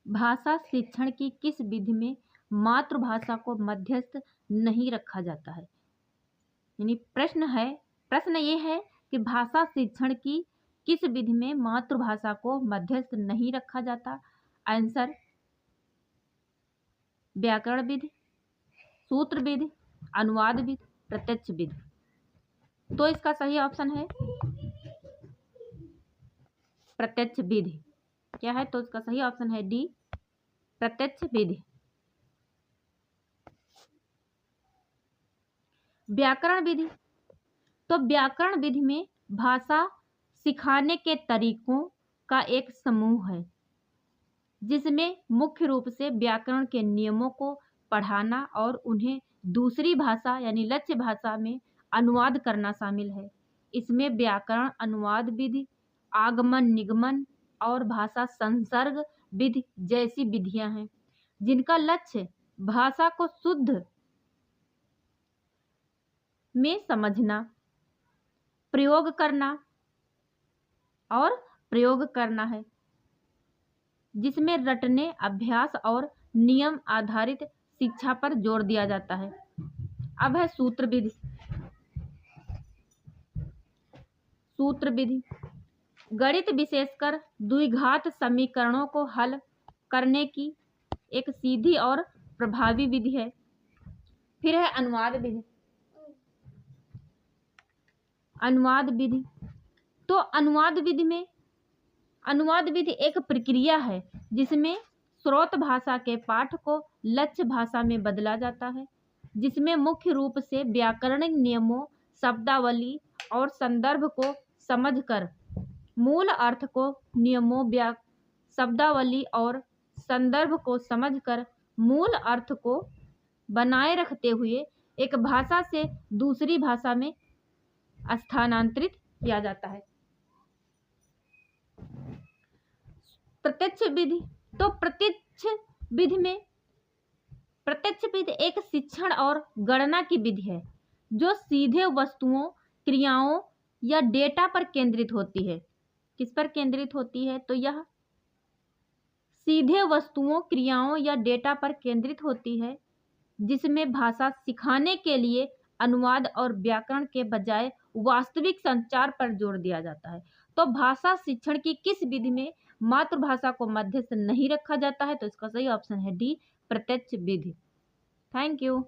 भाषा शिक्षण की किस विधि में मातृभाषा को मध्यस्थ नहीं रखा जाता है? यानी प्रश्न ये है कि भाषा शिक्षण की किस विधि में मातृभाषा को मध्यस्थ नहीं रखा जाता? आंसर व्याकरण विधि, सूत्र विधि, अनुवाद विधि, प्रत्यक्ष विधि। तो इसका सही ऑप्शन है प्रत्यक्ष विधि। क्या है? तो इसका सही ऑप्शन है डी, प्रत्यक्ष विधि। व्याकरण विधि। तो व्याकरण विधि में भाषा सिखाने के तरीकों का एक समूह है जिसमें मुख्य रूप से व्याकरण के नियमों को पढ़ाना और उन्हें दूसरी भाषा यानी लक्ष्य भाषा में अनुवाद करना शामिल है। इसमें व्याकरण अनुवाद विधि, आगमन निगमन और भाषा संसर्ग विधि जैसी विधियां हैं जिनका लक्ष्य भाषा को शुद्ध में समझना, प्रयोग करना है, जिसमें रटने, अभ्यास और नियम आधारित शिक्षा पर जोर दिया जाता है। अब है सूत्र विधि। सूत्र विधि गणित विशेषकर द्विघात समीकरणों को हल करने की एक सीधी और प्रभावी विधि है। फिर है अनुवाद विधि। अनुवाद विधि। तो अनुवाद विधि एक प्रक्रिया है जिसमें स्रोत भाषा के पाठ को लक्ष्य भाषा में बदला जाता है, जिसमें मुख्य रूप से व्याकरणिक नियमों, शब्दावली और संदर्भ को समझकर मूल अर्थ को नियमों, शब्दावली और संदर्भ को समझकर मूल अर्थ को बनाए रखते हुए एक भाषा से दूसरी भाषा में स्थानांतरित किया जाता है। प्रत्यक्ष विधि। तो प्रत्यक्ष विधि एक शिक्षण और गणना की विधि है जो सीधे वस्तुओं, क्रियाओं या डेटा पर केंद्रित होती है। किस पर केंद्रित होती है? तो यह सीधे वस्तुओं, क्रियाओं या डेटा पर केंद्रित होती है, जिसमें भाषा सिखाने के लिए अनुवाद और व्याकरण के बजाय वास्तविक संचार पर जोर दिया जाता है। तो भाषा शिक्षण की किस विधि में मातृभाषा को मध्यस्थ नहीं रखा जाता है? तो इसका सही ऑप्शन है डी, प्रत्यक्ष विधि। Thank you.